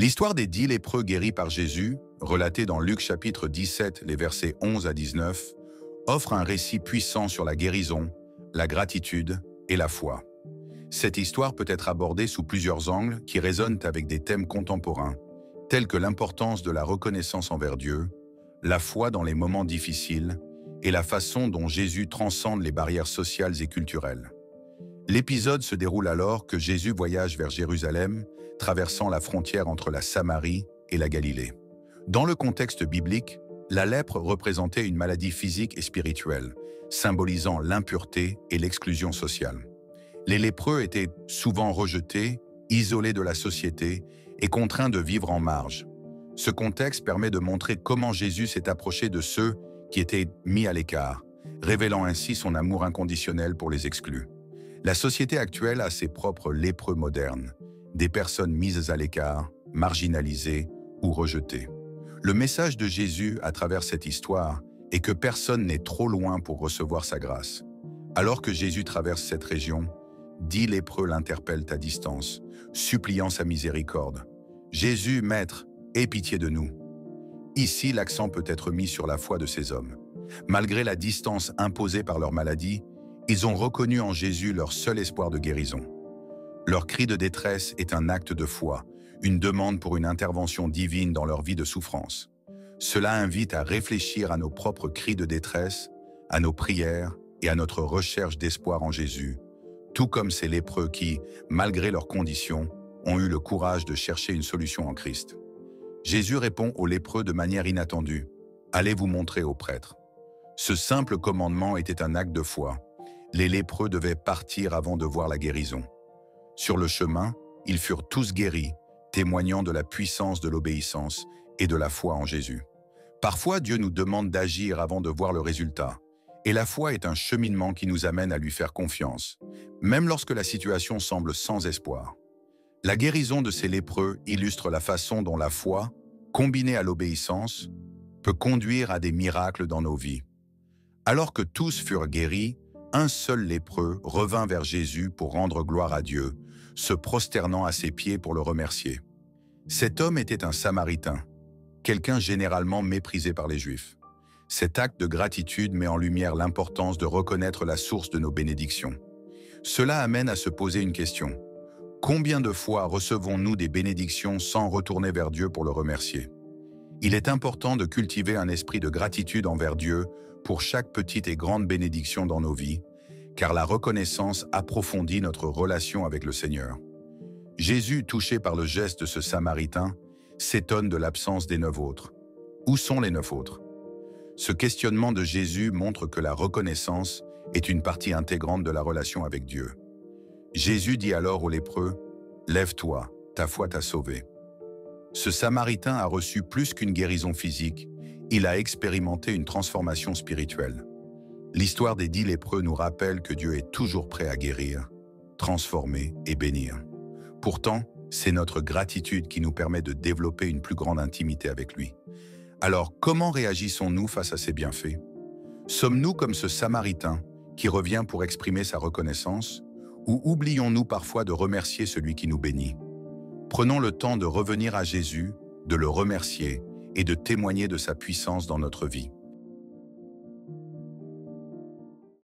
L'histoire des 10 lépreux guéris par Jésus, relatée dans Luc chapitre 17, les versets 11 à 19, offre un récit puissant sur la guérison, la gratitude et la foi. Cette histoire peut être abordée sous plusieurs angles qui résonnent avec des thèmes contemporains, tels que l'importance de la reconnaissance envers Dieu, la foi dans les moments difficiles et la façon dont Jésus transcende les barrières sociales et culturelles. L'épisode se déroule alors que Jésus voyage vers Jérusalem, traversant la frontière entre la Samarie et la Galilée. Dans le contexte biblique, la lèpre représentait une maladie physique et spirituelle, symbolisant l'impureté et l'exclusion sociale. Les lépreux étaient souvent rejetés, isolés de la société et contraints de vivre en marge. Ce contexte permet de montrer comment Jésus s'est approché de ceux qui étaient mis à l'écart, révélant ainsi son amour inconditionnel pour les exclus. La société actuelle a ses propres lépreux modernes, des personnes mises à l'écart, marginalisées ou rejetées. Le message de Jésus à travers cette histoire est que personne n'est trop loin pour recevoir sa grâce. Alors que Jésus traverse cette région, 10 lépreux l'interpellent à distance, suppliant sa miséricorde. « Jésus, Maître, aie pitié de nous !» Ici, l'accent peut être mis sur la foi de ces hommes. Malgré la distance imposée par leur maladie, ils ont reconnu en Jésus leur seul espoir de guérison. Leur cri de détresse est un acte de foi, une demande pour une intervention divine dans leur vie de souffrance. Cela invite à réfléchir à nos propres cris de détresse, à nos prières et à notre recherche d'espoir en Jésus, tout comme ces lépreux qui, malgré leurs conditions, ont eu le courage de chercher une solution en Christ. Jésus répond aux lépreux de manière inattendue. « Allez vous montrer aux prêtres ». Ce simple commandement était un acte de foi. Les lépreux devaient partir avant de voir la guérison. Sur le chemin, ils furent tous guéris, témoignant de la puissance de l'obéissance et de la foi en Jésus. Parfois, Dieu nous demande d'agir avant de voir le résultat. Et la foi est un cheminement qui nous amène à lui faire confiance, même lorsque la situation semble sans espoir. La guérison de ces lépreux illustre la façon dont la foi, combinée à l'obéissance, peut conduire à des miracles dans nos vies. Alors que tous furent guéris, un seul lépreux revint vers Jésus pour rendre gloire à Dieu, se prosternant à ses pieds pour le remercier. Cet homme était un Samaritain, quelqu'un généralement méprisé par les Juifs. Cet acte de gratitude met en lumière l'importance de reconnaître la source de nos bénédictions. Cela amène à se poser une question. Combien de fois recevons-nous des bénédictions sans retourner vers Dieu pour le remercier? Il est important de cultiver un esprit de gratitude envers Dieu pour chaque petite et grande bénédiction dans nos vies, car la reconnaissance approfondit notre relation avec le Seigneur. Jésus, touché par le geste de ce Samaritain, s'étonne de l'absence des 9 autres. Où sont les 9 autres? Ce questionnement de Jésus montre que la reconnaissance est une partie intégrante de la relation avec Dieu. Jésus dit alors aux lépreux, « Lève-toi, ta foi t'a sauvé ». Ce Samaritain a reçu plus qu'une guérison physique, il a expérimenté une transformation spirituelle. L'histoire des 10 lépreux nous rappelle que Dieu est toujours prêt à guérir, transformer et bénir. Pourtant, c'est notre gratitude qui nous permet de développer une plus grande intimité avec lui. Alors, comment réagissons-nous face à ces bienfaits? Sommes-nous comme ce Samaritain qui revient pour exprimer sa reconnaissance? Ou oublions-nous parfois de remercier celui qui nous bénit? Prenons le temps de revenir à Jésus, de le remercier et de témoigner de sa puissance dans notre vie.